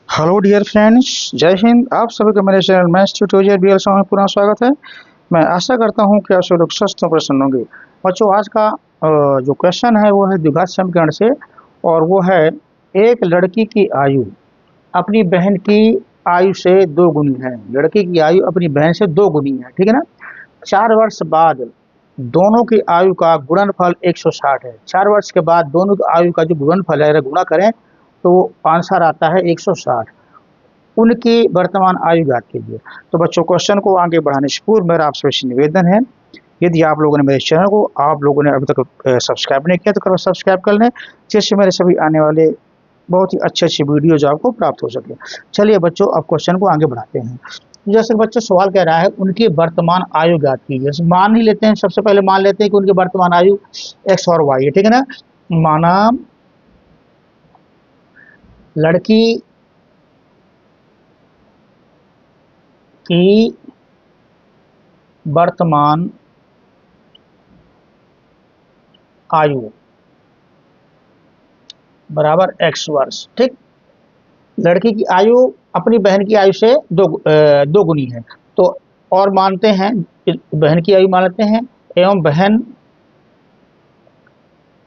Hello dear friends, जय हिंद। आप सभी का मेरे चैनल मैथ्स ट्यूटोरियल BL में पुनः स्वागत है। मैं आशा करता हूं कि आप सभी लोग स्वस्थ और प्रसन्न होंगे। बच्चों, आज का जो क्वेश्चन है वो है द्विघात समीकरण से, और वो है एक लड़की की आयु अपनी बहन की आयु से दो गुनी है। लड़की की आयु अपनी बहन से दो गुनी है, ठीक है ना। 4 वर्ष बाद दोनों की आयु का गुणनफल 160 है। 4 वर्ष के बाद दोनों की आयु का जो गुणनफल है, अगर गुणा करें तो वो आंसर आता है 160। उनकी वर्तमान आयु ज्ञात कीजिए। तो बच्चों, क्वेश्चन को आगे बढ़ाने से पूर्व मेरा आपसे निवेदन है, यदि आप लोगों ने मेरे चैनल को आप लोगों ने अभी तक सब्सक्राइब नहीं किया तो करो सब्सक्राइब कर लें, जिससे मेरे सभी आने वाले बहुत ही अच्छी अच्छी वीडियोज आपको प्राप्त हो सके। चलिए बच्चों, अब क्वेश्चन को आगे बढ़ाते हैं। जैसे बच्चों सवाल कह रहा है उनकी वर्तमान आयु ज्ञात कीजिए। मान ही लेते हैं, सबसे पहले मान लेते हैं कि उनकी वर्तमान आयु एक्स और वाई है, ठीक है ना। माना लड़की की वर्तमान आयु बराबर x वर्ष, ठीक। लड़की की आयु अपनी बहन की आयु से दो गुनी है। तो और मानते हैं, बहन की आयु मान लेते हैं, एवं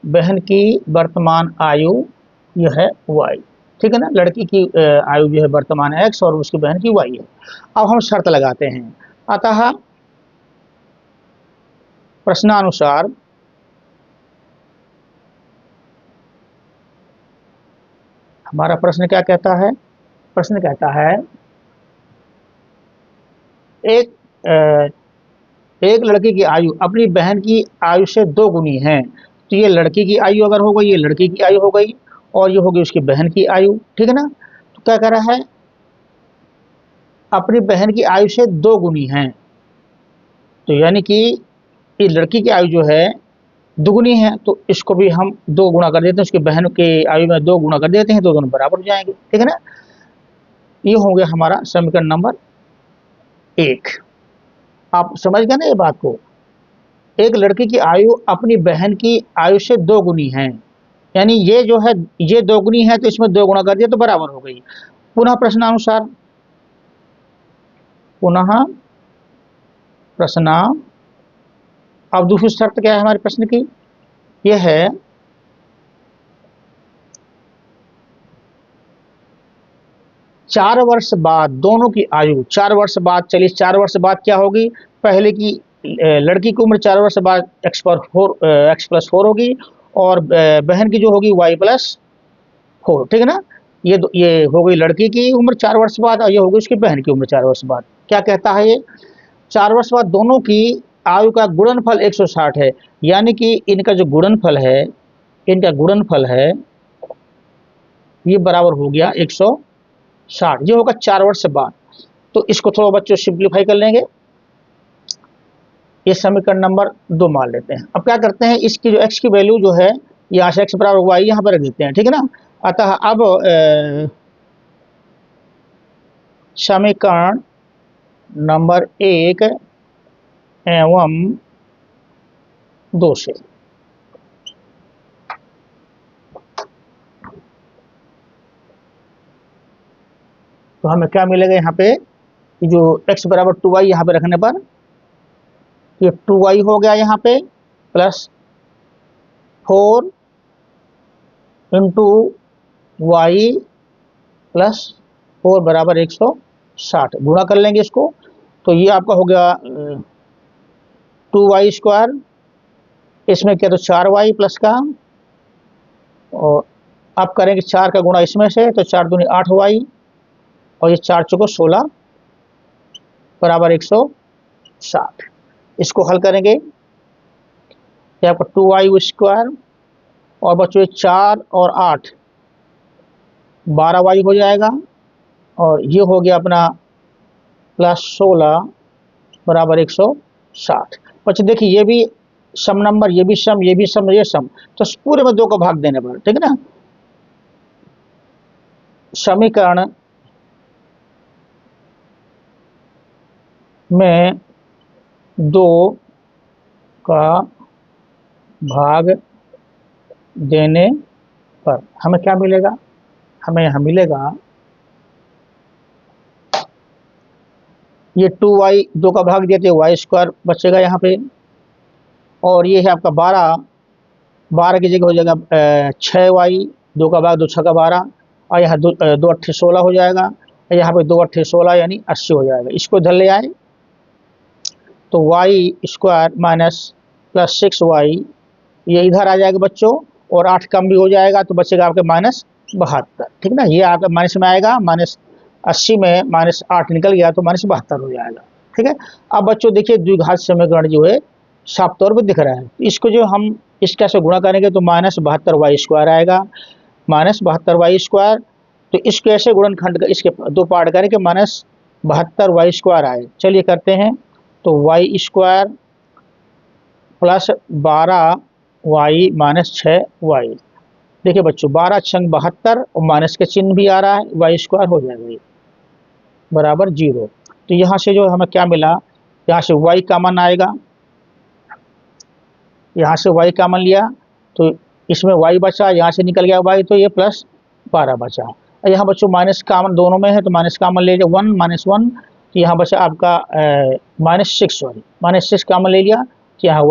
बहन की वर्तमान आयु यह है y, ठीक है ना। लड़की की आयु जो है वर्तमान x और उसकी बहन की y है। अब हम शर्त लगाते हैं। अतः प्रश्नानुसार हमारा प्रश्न क्या कहता है? प्रश्न कहता है एक एक लड़की की आयु अपनी बहन की आयु से दो गुनी है। तो ये लड़की की आयु अगर हो गई, ये लड़की की आयु हो गई, और ये होगी उसकी बहन की आयु, ठीक है ना। तो क्या कह रहा है? अपनी बहन की आयु से दो गुनी है। तो यानी कि ये लड़की की आयु जो है दुगुनी है, तो इसको भी हम दो गुणा कर देते हैं, उसकी बहन की आयु में दो गुणा कर देते हैं तो दोनों बराबर हो जाएंगे, ठीक है ना। ये हो गया हमारा समीकरण नंबर 1। आप समझ गए ना ये बात को? एक लड़की की आयु अपनी बहन की आयु से दो गुनी है, यानी ये जो है ये दोगुनी है तो इसमें दो गुणा कर दिया तो बराबर हो गई। पुनः प्रश्नानुसार, पुनः प्रश्न। अब दूसरी शर्त क्या है हमारे प्रश्न की? यह है 4 वर्ष बाद दोनों की आयु 4 वर्ष बाद, चलिए 4 वर्ष बाद क्या होगी? पहले की लड़की की उम्र 4 वर्ष बाद x+4 होगी, और बहन की जो होगी y+4, ठीक है ना। ये हो गई लड़की की उम्र 4 वर्ष बाद, और ये होगी उसकी बहन की उम्र 4 वर्ष बाद। क्या कहता है ये? 4 वर्ष बाद दोनों की आयु का गुणनफल 160 है, यानी कि इनका जो गुणनफल है, इनका गुणनफल है ये बराबर हो गया 160। ये होगा 4 वर्ष बाद। तो इसको थोड़ा बच्चों सिंप्लीफाई कर लेंगे, ये समीकरण नंबर 2 मान लेते हैं। अब क्या करते हैं, इसकी जो x की वैल्यू जो है यहाँ से x बराबर y यहाँ पर रख देते हैं, ठीक है ना। अतः अब समीकरण नंबर 1 एवं 2 से तो हमें क्या मिलेगा? यहाँ पे जो x बराबर 2y यहाँ पे रखने पर ये 2y हो गया, यहाँ पे प्लस 4 इंटू वाई प्लस 4 बराबर 160। गुणा कर लेंगे इसको, तो ये आपका हो गया 2y²। इसमें क्या, तो 4y प्लस का, और अब करेंगे 4 का गुणा इसमें से, तो 4 दूनी 8y, और ये 4 चौको 16 बराबर 160। इसको हल करेंगे, ये आपका 2y², और बच्चों 4 और 8 12y हो जाएगा, और ये हो गया अपना प्लस 16 बराबर 160। बच्चों देखिए, ये भी सम नंबर, ये भी सम, ये भी सम, ये सम, तो पूरे में 2 को भाग देने पर, ठीक है ना। समीकरण में 2 का भाग देने पर हमें क्या मिलेगा? हमें यहाँ मिलेगा ये 2y 2 का भाग दिया तो वाई स्क्वायर बचेगा यहाँ पे। और ये है आपका 12, 12 की जगह हो जाएगा 6y, 2 का भाग 2 6 का 12, और यहाँ 2 अट्ठे 16 हो जाएगा, यहाँ पे 2 अट्ठे 16 यानी 80 हो जाएगा। इसको इधर ले आए तो Y square minus plus 6y ये इधर आ जाएगा बच्चों, और 8 कम भी हो जाएगा तो बचेगा आपके -72। ठीक ना, ये आपका माइनस में आएगा, -80 में -8 निकल गया तो -72 हो जाएगा। ठीक है, अब बच्चों देखिए द्विघात समीकरण जो है साफ तौर पर दिख रहा है। इसको जो हम इसका से गुणा करेंगे तो -72y स्क्वायर आएगा, -72y स्क्वायर। तो इसको ऐसे गुणनखंड इसके दो पार्ट करें कि -72y स्क्वायर आए। चलिए करते हैं, तो y square plus 12y minus 6y। देखिए बच्चों 12 छंग 72 और माइनस के चिन्ह भी आ रहा है, वाई स्क्वायर हो जाएगा बराबर 0। तो यहाँ से जो हमें क्या मिला, यहाँ से y कॉमन आएगा, यहाँ से y कॉमन लिया तो इसमें y बचा, यहाँ से निकल गया y तो ये प्लस 12 बचा। और यहाँ बच्चों माइनस कॉमन दोनों में है तो माइनस कॉमन ले लिया, 1 -1 तो यहाँ बचा आपका -6, सॉरी -6 कॉमन ले लिया तो यहाँ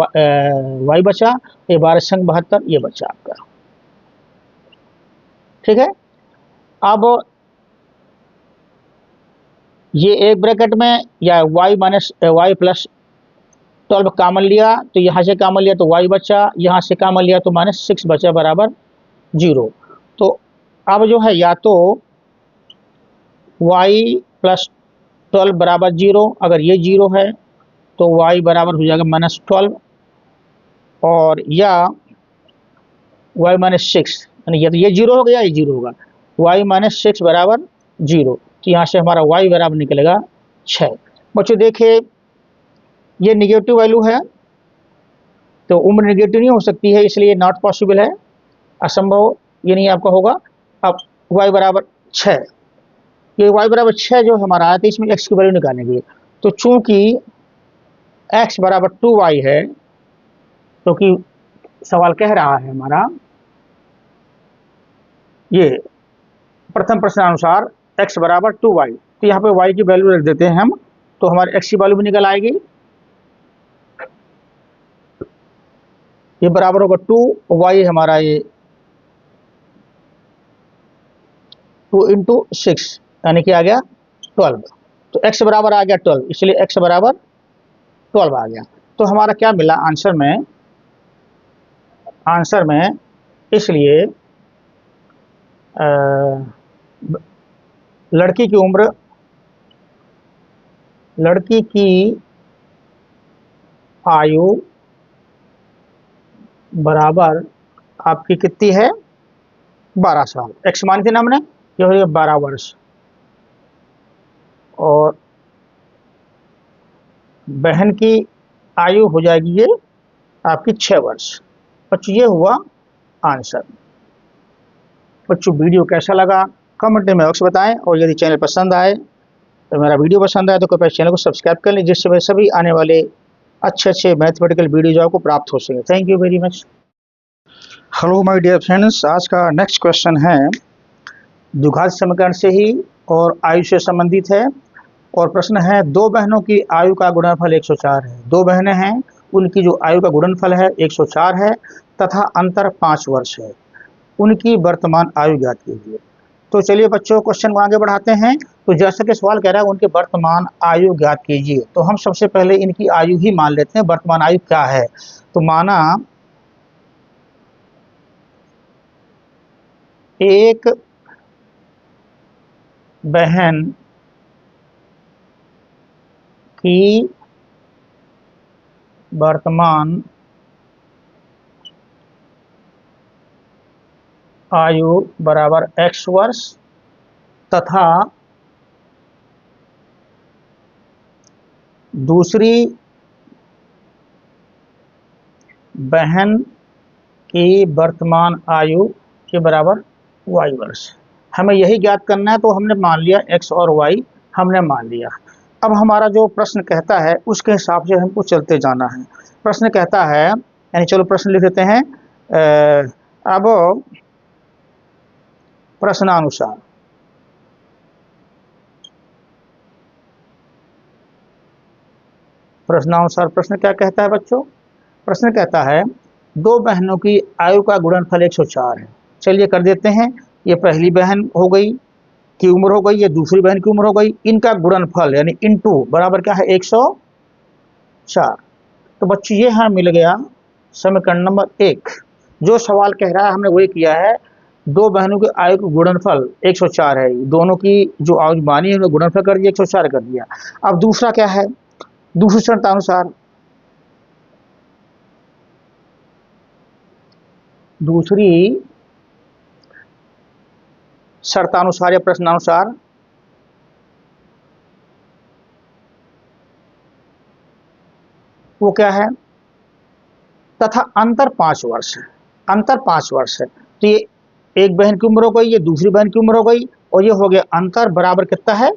y बचा, ये 12 छंग 72 ये बचा आपका। ठीक है, अब ये एक ब्रैकेट में या y minus y plus 12 common लिया तो यहाँ से कॉमन लिया तो y बचा, यहाँ से कॉमन लिया तो -6 बचा बराबर 0। तो अब जो है या तो y प्लस 12 बराबर 0, अगर ये 0 है तो y बराबर हो जाएगा -12, और या y -6 यानी ये 0 हो गया, ये 0 होगा, y -6 बराबर 0। तो यहाँ से हमारा y बराबर निकलेगा 6। बच्चों देखिए ये निगेटिव वैल्यू है तो उम्र निगेटिव नहीं हो सकती है, इसलिए नॉट पॉसिबल है, असंभव, ये नहीं आपका होगा। अब y बराबर 6, ये y बराबर 6 जो हमारा आया था इसमें x की वैल्यू निकालेंगे। तो चूंकि x बराबर 2y है, क्योंकि सवाल कह रहा है हमारा ये प्रथम प्रश्नानुसार x बराबर 2y, तो यहाँ पे y की वैल्यू रख देते हैं हम, तो हमारे x की वैल्यू भी निकल आएगी। ये बराबर होगा 2, y हमारा ये 2 × 6 यानी कि आ गया 12, तो x बराबर आ गया 12, इसलिए x बराबर 12 आ गया। तो हमारा क्या मिला आंसर में, इसलिए लड़की की आयु बराबर आपकी कितनी है 12 साल, x मानी थी ना हमने, ये हो गया 12 वर्ष, और बहन की आयु हो जाएगी ये आपकी 6 वर्ष। बच्चों ये हुआ आंसर। बच्चों वीडियो कैसा लगा कमेंट में अवश्य बताएं, और यदि चैनल पसंद आए तो मेरा वीडियो पसंद आए तो कृपया चैनल को सब्सक्राइब कर लें, जिससे सभी आने वाले अच्छे मैथमेटिकल वीडियो जो आपको प्राप्त हो सके। Thank you very much. Hello my dear friends, आज का नेक्स्ट क्वेश्चन है द्विघात समीकरण से ही और आयु से संबंधित है, और प्रश्न है दो बहनों की आयु का गुणनफल 104 है। दो बहनें हैं, उनकी जो आयु का गुणनफल है 104 है तथा अंतर 5 वर्ष है। उनकी वर्तमान आयु ज्ञात कीजिए। तो चलिए बच्चों क्वेश्चन को आगे बढ़ाते हैं। तो जैसा कि सवाल कह रहा है उनकी वर्तमान आयु ज्ञात कीजिए, तो हम सबसे पहले इनकी आयु ही मान लेते हैं, वर्तमान आयु क्या है। तो माना एक बहन की वर्तमान आयु बराबर x वर्ष तथा दूसरी बहन की वर्तमान आयु के बराबर y वर्ष। हमें यही ज्ञात करना है, तो हमने मान लिया x और y हमने मान लिया। अब हमारा जो प्रश्न कहता है उसके हिसाब से हमको चलते जाना है। प्रश्न कहता है, यानी चलो प्रश्न लिख देते हैं। अब प्रश्नानुसार प्रश्नानुसार प्रश्न क्या कहता है बच्चों? प्रश्न कहता है दो बहनों की आयु का गुणनफल 104 है। चलिए कर देते हैं। ये पहली बहन हो गई की उम्र हो गई, ये दूसरी बहन की उम्र हो गई, इनका गुणनफल यानी इनटू बराबर क्या है 104। तो बच्चों ये हमें मिल गया समीकरण नंबर 1। जो सवाल कह रहा है हमने वही किया है। दो बहनों की आयु का गुणनफल 104 है, दोनों की जो आयु मानी है उन्होंने गुणनफल कर दिया 104 कर दिया। अब दूसरा क्या है? दूसरी शर्तानुसार, दूसरी शर्तानुसार या प्रश्नानुसार वो क्या है? तथा अंतर 5 वर्ष है। अंतर 5 वर्ष है तो ये एक बहन की उम्र हो गई, ये दूसरी बहन की उम्र हो गई, और ये हो गया अंतर बराबर कितना है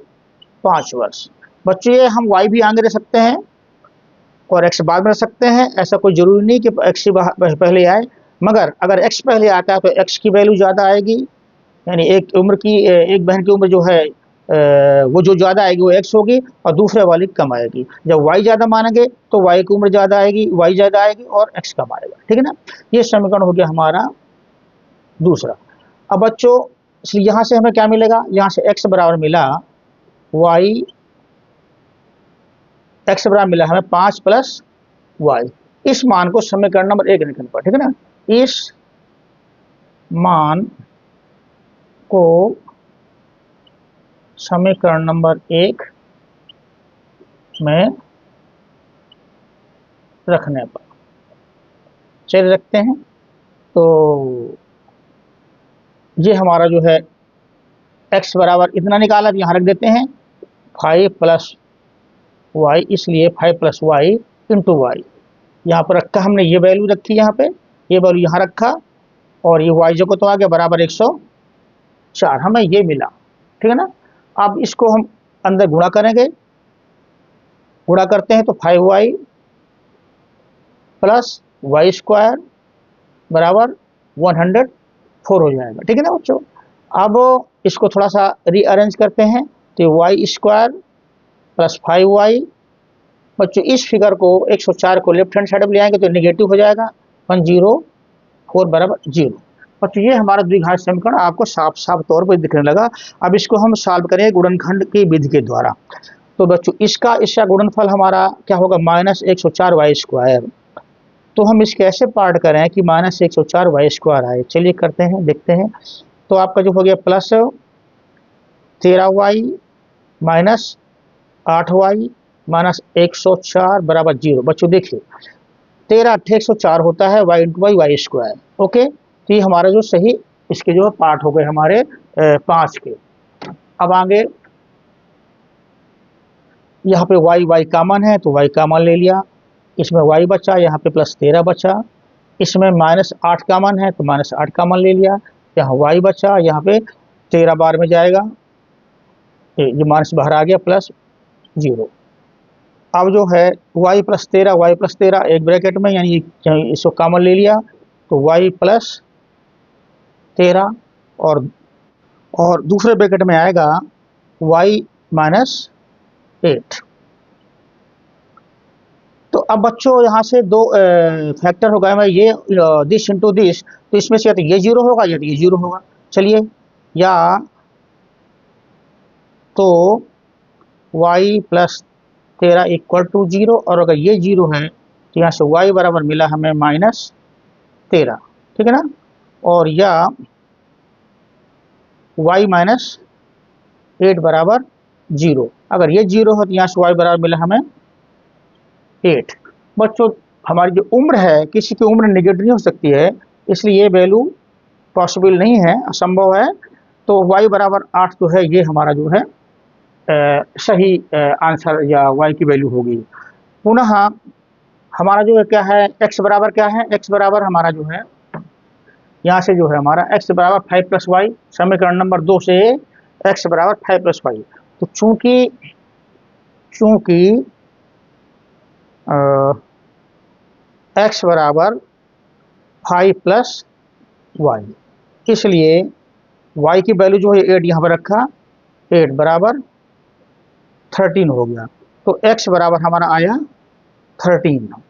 5 वर्ष। बच्चों ये हम y भी आगे रख सकते हैं और x बाद में रख सकते हैं, ऐसा कोई जरूरी नहीं कि x पहले आए, मगर अगर x पहले आता है तो x की वैल्यू ज़्यादा आएगी, यानी एक उम्र की एक बहन की उम्र जो है वो जो ज़्यादा आएगी वो x होगी और दूसरे वाली कम आएगी। जब y ज़्यादा मानेंगे तो y की उम्र ज़्यादा आएगी, y ज़्यादा आएगी और x कम आएगा। ठीक है ना? ये समीकरण हो गया हमारा दूसरा। अब बच्चों इसलिए यहाँ से हमें क्या मिलेगा? यहाँ से x बराबर मिला y, x बराबर मिला हमें 5 प्लस y। इस मान को समीकरण नंबर 1 लिखने पर, ठीक है ना? इस मान को समीकरण नंबर 1 में रखने पर, चलिए रखते हैं। तो ये हमारा जो है x बराबर इतना निकाला, यहाँ रख देते हैं 5 प्लस वाई, इसलिए 5 प्लस वाई इंटू वाई यहाँ पर रखा हमने, ये वैल्यू रखी यहाँ पे, ये वैल्यू यहाँ रखा और ये वाई जो को तो आ गया बराबर 104, हमें ये मिला। ठीक है ना? अब इसको हम अंदर गुणा करेंगे, गुणा करते हैं तो 5y प्लस वाई स्क्वायर बराबर 104 हो जाएगा। ठीक है ना बच्चों? अब इसको थोड़ा सा रीअरेंज करते हैं तो वाई स्क्वायर प्लस 5y, बच्चों इस फिगर को 104 को लेफ्ट हैंड साइड में ले आएंगे तो नेगेटिव हो जाएगा, 104 बराबर 0। बच्चों ये हमारा द्विघात समीकरण आपको साफ साफ तौर पर दिखने लगा। अब इसको हम सॉल्व करेंगे गुणनखंड की विधि के द्वारा। तो बच्चों इसका गुणनफल हमारा क्या होगा? -104 वाई स्क्वायर। तो हम इसके ऐसे पार्ट करें कि -104 वाई स्क्वायर आए। चलिए करते हैं, देखते हैं। तो आपका जो हो गया plus 13y minus 8y minus 104 बराबर 0। बच्चों देखिए 13 8 104 होता है, y into y square. Okay, तो ये हमारा जो सही इसके जो पार्ट हो गए हमारे 5 के। अब आगे यहाँ पे y कॉमन है तो y कॉमन ले लिया, इसमें y बचा, यहाँ पे प्लस 13 बचा, इसमें -8 कॉमन है तो -8 कॉमन ले लिया, यहाँ y बचा, यहाँ पे 13 बार में जाएगा, ये माइनस बाहर आ गया प्लस 0। अब जो है y प्लस 13 एक ब्रैकेट में, यानी इसको कॉमन ले लिया तो y प्लस 13 और दूसरे ब्रैकेट में आएगा y माइनस 8। तो अब बच्चों यहाँ से दो फैक्टर हो गए, मैं ये दिस इंटू दिस, तो इसमें से या तो ये 0 होगा या तो ये 0 होगा। चलिए, या तो y प्लस 13 इक्वल टू 0, और अगर ये 0 है तो यहाँ से y बराबर मिला हमें -13। ठीक है ना? और या y माइनस 8 बराबर 0, अगर ये 0 है तो यहाँ से y बराबर मिला हमें 8। बच्चों हमारी जो उम्र है, किसी की उम्र नेगेटिव नहीं हो सकती है, इसलिए ये वैल्यू पॉसिबल नहीं है, असंभव है। तो y बराबर 8 जो है ये हमारा जो है सही आंसर या y की वैल्यू होगी। पुनः हमारा जो है क्या है, x बराबर क्या है? x बराबर हमारा जो है यहाँ से जो है हमारा x बराबर 5 प्लस वाई, समीकरण नंबर 2 से x बराबर 5 प्लस वाई। तो चूंकि x बराबर 5 प्लस वाई, इसलिए y की वैल्यू जो है 8 यहाँ पर रखा, 8 बराबर 13 हो गया। तो x बराबर हमारा आया 13।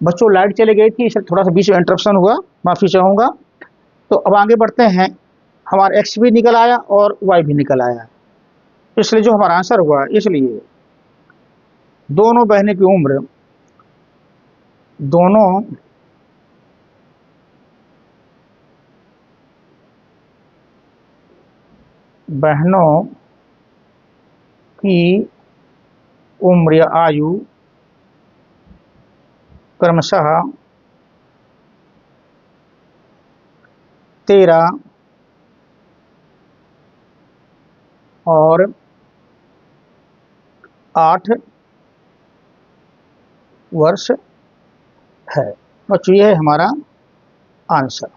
बच्चों लाइट चली गई थी, इसलिए थोड़ा सा बीच में इंटरप्शन हुआ, माफ़ी चाहूँगा। तो अब आगे बढ़ते हैं। हमारा एक्स भी निकल आया और वाई भी निकल आया, इसलिए जो हमारा आंसर हुआ, इसलिए दोनों बहनों की उम्र, दोनों बहनों की उम्र या आयु क्रमशः 13 और 8 वर्ष है। बच्चों ये है हमारा आंसर।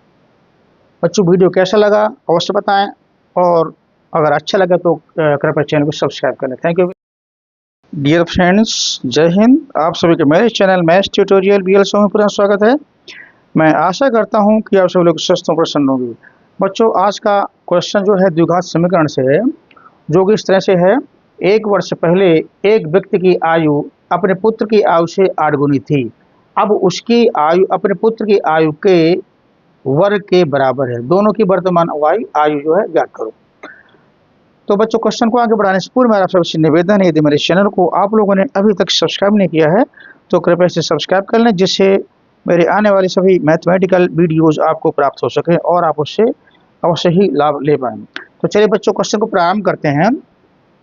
बच्चों वीडियो कैसा लगा अवश्य बताएं, और अगर अच्छा लगा तो कृपया चैनल को सब्सक्राइब करें। थैंक यू डियर फ्रेंड्स, जय हिंद। आप सभी के मेरे channel maths tutorial BL show में पूरा स्वागत है। मैं आशा करता हूं कि आप सभी लोग स्वस्थ और प्रसन्न होंगे। बच्चों आज का क्वेश्चन जो है द्विघात समीकरण से है, जो कि इस तरह से है। 1 वर्ष पहले एक व्यक्ति की आयु अपने पुत्र की आयु से 8 गुनी थी। अब उसकी आयु अपने पुत्र की आयु के वर्ग के बराबर है। दोनों की वर्तमान आयु जो है ज्ञात करो। तो बच्चों क्वेश्चन को आगे बढ़ाने से पूर्व मेरा आप सबसे निवेदन है, यदि मेरे चैनल को आप लोगों ने अभी तक सब्सक्राइब नहीं किया है तो कृपया इसे सब्सक्राइब कर लें, जिससे मेरे आने वाली सभी मैथमेटिकल वीडियोज़ आपको प्राप्त हो सकें और आप उससे अवश्य ही लाभ ले पाएँ। तो चलिए बच्चों क्वेश्चन को प्रारंभ करते हैं।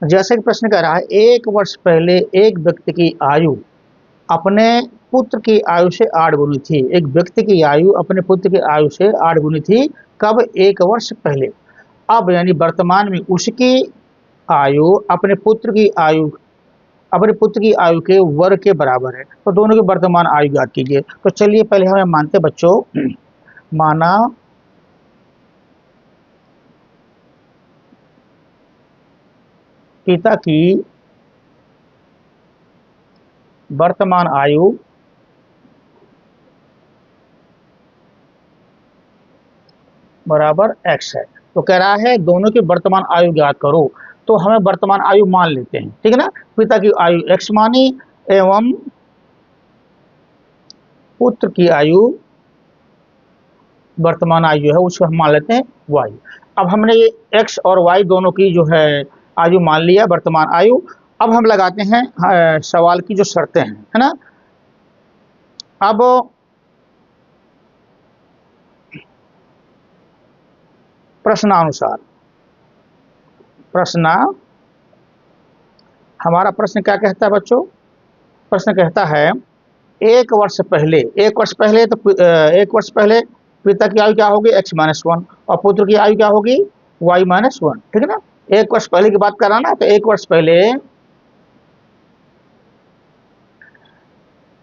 जैसे कि प्रश्न कह रहा है, 1 वर्ष पहले एक व्यक्ति की आयु अपने पुत्र की आयु से 8 गुनी थी। एक व्यक्ति की आयु अपने पुत्र की आयु से 8 गुनी थी। कब? 1 वर्ष पहले। अब यानी वर्तमान में उसकी आयु अपने पुत्र की आयु के वर्ग के बराबर है। तो दोनों की वर्तमान आयु ज्ञात कीजिए। तो चलिए पहले हमें मानते बच्चों, माना पिता की वर्तमान आयु बराबर x है। तो कह रहा है दोनों की वर्तमान आयु ज्ञात करो। तो हमें वर्तमान आयु मान लेते हैं, ठीक है ना। पिता की आयु x मानी एवं पुत्र की आयु वर्तमान आयु है उसको हम मान लेते हैं y। अब हमने ये x और y दोनों की जो है आयु मान लिया, वर्तमान आयु। अब हम लगाते हैं सवाल की जो शर्तें हैं, है ना। अब हमारा प्रश्न क्या कहता है बच्चों? प्रश्न कहता है 1 वर्ष पहले, 1 वर्ष पहले तो 1 वर्ष पहले पिता की आयु क्या होगी? x-1 और पुत्र की आयु क्या होगी? y-1, ठीक है ना। 1 वर्ष पहले की बात कर रहा ना, तो 1 वर्ष पहले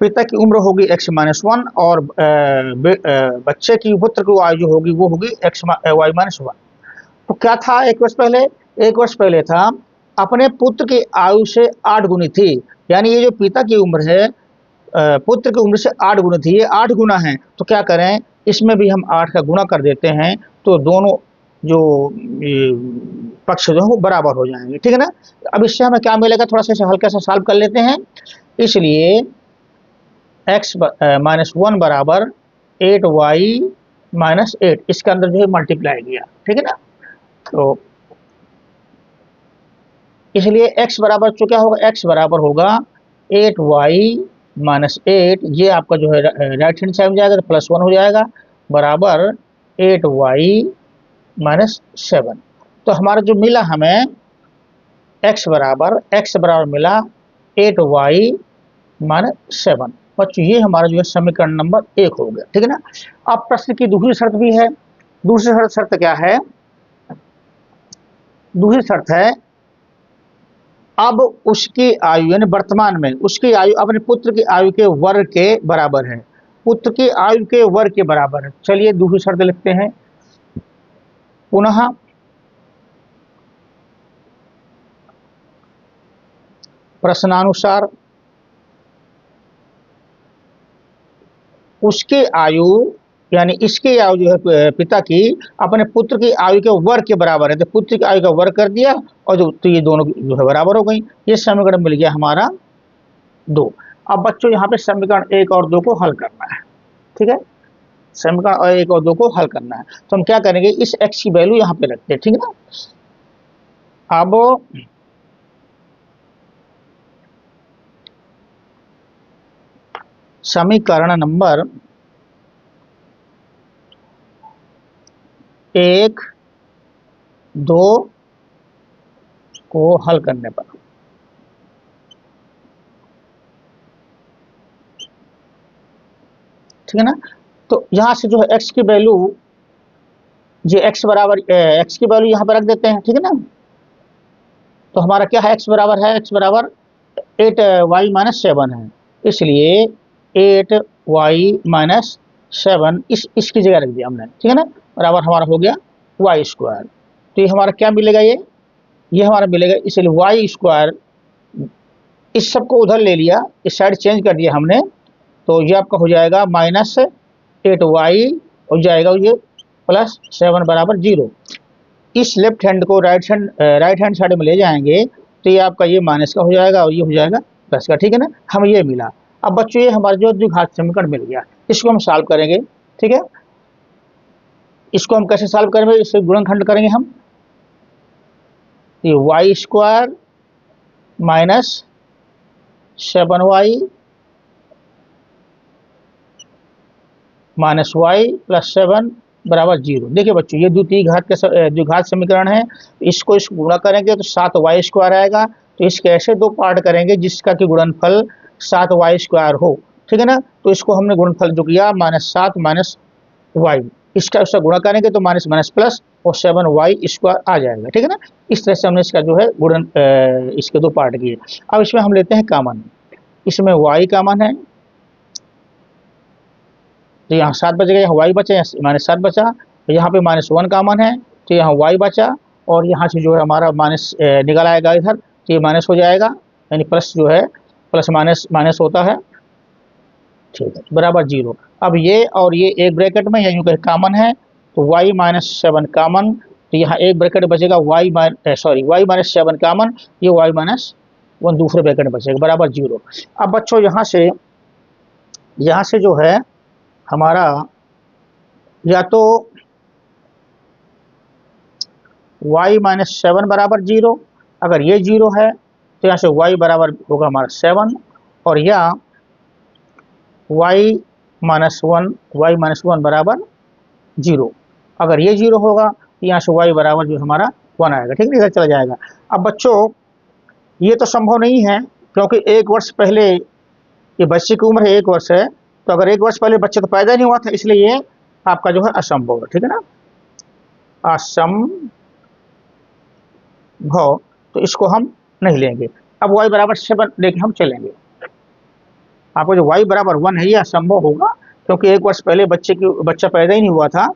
पिता की उम्र होगी x-1 और बच्चे की, पुत्र की आयु जो होगी वो होगी y-1। तो क्या था 1 वर्ष पहले? 1 वर्ष पहले था अपने पुत्र की आयु से 8 गुनी थी। यानी ये जो पिता की उम्र है पुत्र की उम्र से 8 गुना थी, ये 8 गुना है। तो क्या करें, इसमें भी हम 8 का गुणा कर देते हैं, तो दोनों जो पक्ष जो है वो बराबर हो जाएंगे, ठीक है ना। अब इससे हमें क्या मिलेगा, थोड़ा सा हल्का सा सॉल्व कर लेते हैं। इसलिए x-1 बराबर 8y-8, इसके अंदर जो है मल्टीप्लाई किया, ठीक है ना। तो इसलिए x बराबर जो क्या होगा, x बराबर होगा 8y-8, ये आपका जो है राइट हैंड साइड में जाएगा तो +1 हो जाएगा, बराबर 8y-7। तो हमारा जो मिला हमें x बराबर मिला 8y-7। बच्चों ये हमारा जो है समीकरण नंबर 1 हो गया, ठीक है ना। अब प्रश्न की दूसरी शर्त भी है। दूसरी शर्त क्या है? दूसरी शर्त है अब उसकी आयु यानी वर्तमान में उसकी आयु अपने पुत्र की आयु के वर्ग के बराबर है। पुत्र की आयु के वर्ग के बराबर है। चलिए दूसरी शर्त लिखते हैं। पुनः प्रश्नानुसार उसकी आयु यानी इसकी आयु जो है पिता की अपने पुत्र की आयु के वर्ग के बराबर है। तो पुत्र की आयु का वर्ग कर दिया और तो ये दोनों जो है बराबर हो गई। ये समीकरण मिल गया हमारा 2। अब बच्चों यहाँ पे समीकरण 1 और 2 को हल करना है, ठीक है। समीकरण 1 और 2 को हल करना है, तो हम क्या करेंगे, इस x की वैल्यू यहाँ पे रखते हैं, ठीक है ना। अब समीकरण नंबर 1, 2 को हल करने पर ठीक है ना, तो यहां से जो है x की वैल्यू, ये x बराबर x की वैल्यू यहां पर रख देते हैं, ठीक है ना। तो हमारा क्या है, x बराबर है, x बराबर 8y माइनस 7 है, इसलिए 8y माइनस 7 इसकी जगह रख दिया हमने, ठीक है ना, बराबर हमारा हो गया वाई स्क्वायर। तो ये हमारा क्या मिलेगा, ये हमारा मिलेगा, इसलिए वाई स्क्वायर, इस सब को उधर ले लिया, इस साइड चेंज कर दिया हमने, तो ये आपका हो जाएगा माइनस 8y हो जाएगा, ये प्लस 7 बराबर 0। इस लेफ्ट हैंड को राइट हैंड साइड में ले जाएंगे, तो ये आपका ये माइनस का हो जाएगा और ये हो जाएगा प्लस का, ठीक है ना, हमें ये मिला। अब बच्चों ये हमारा जो द्विघात समीकरण मिल गया, इसको हम सॉल्व करेंगे, ठीक है। इसको हम कैसे सॉल्व करेंगे, इससे गुणनखंड करेंगे हम, ये y square minus 7y minus y plus 7 बराबर 0। देखिए बच्चों, ये द्विघात समीकरण है, इसको गुणा करेंगे तो 7y स्क्वायर आएगा, तो इसके ऐसे दो पार्ट करेंगे जिसका कि गुणनफल 7y स्क्वायर हो, ठीक है ना। तो इसको हमने गुणनफल जो किया -7 माइनस वाई, इसका उसका गुणा करेंगे तो माइनस माइनस प्लस और 7y स्क्वायर आ जाएगा, ठीक है ना। इस तरह से हमने इसका जो है गुणन इसके दो पार्ट किए। अब इसमें हम लेते हैं कॉमन, इसमें y कॉमन है, तो यहाँ 7 बच गया, यहाँ y बचा, यहाँ -7 बचा, तो यहाँ पे -1 कॉमन है, तो यहाँ y बचा, और यहाँ से जो है हमारा माइनस निकल आएगा इधर, तो ये माइनस हो जाएगा, यानी प्लस जो है प्लस माइनस माइनस होता है, ठीक है, बराबर 0। अब ये और ये एक ब्रैकेट में या यूँ कहीं कॉमन है, तो y माइनस 7 कॉमन, तो यहाँ एक ब्रैकेट बचेगा y माइनस 7 कॉमन, ये y माइनस 1 दूसरे ब्रैकेट में बचेगा, बराबर 0। अब बच्चों यहाँ से जो है हमारा या तो y माइनस 7 बराबर 0, अगर ये 0 है तो यहाँ से y बराबर होगा हमारा 7, और या y माइनस 1 बराबर 0, अगर ये 0 होगा तो यहाँ से y बराबर जो हमारा 1 आएगा, ठीक है, इधर चला जाएगा। अब बच्चों ये तो संभव नहीं है, क्योंकि 1 वर्ष पहले, ये बच्चे की उम्र है 1 वर्ष है, तो अगर 1 वर्ष पहले बच्चे तो पैदा नहीं हुआ था, इसलिए ये आपका जो है असंभव है, ठीक है ना, असंभव, तो इसको हम नहीं लेंगे। अब y बराबर 7 लेके हम चलेंगे, आपको जो y बराबर 1 है ये असंभव होगा, क्योंकि 1 वर्ष पहले बच्चा पैदा ही नहीं हुआ था,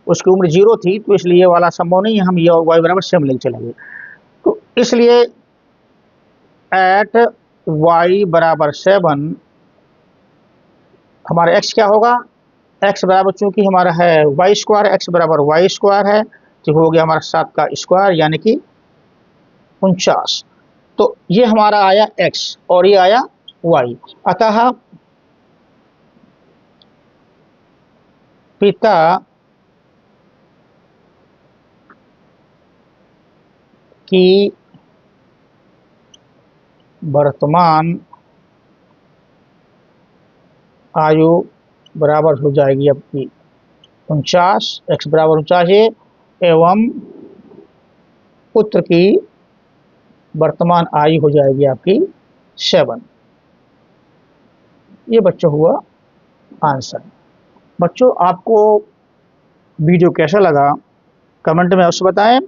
उसकी उम्र 0 थी, तो इसलिए ये वाला संभव नहीं है, हम ये y बराबर 7 लेके चलेंगे। तो इसलिए एट y बराबर 7 हमारा x क्या होगा, x बराबर चूंकि हमारा है y स्क्वायर, x बराबर y स्क्वायर है, तो हो गया हमारा 7 का स्क्वायर यानी कि 49। तो ये हमारा आया x और ये आया y, अतः पिता की वर्तमान आयु बराबर हो जाएगी आपकी 49, x बराबर 49 है, एवं पुत्र की वर्तमान आयु हो जाएगी आपकी 7। ये बच्चों हुआ आंसर। बच्चों आपको वीडियो कैसा लगा कमेंट में अवश्य बताएं,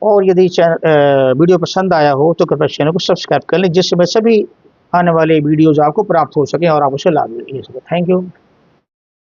और यदि वीडियो पसंद आया हो तो कृपया चैनल को सब्सक्राइब कर लें, जिससे सभी आने वाले वीडियोज़ आपको प्राप्त हो सके और आप उसे लाभ ले सकें। Thank you.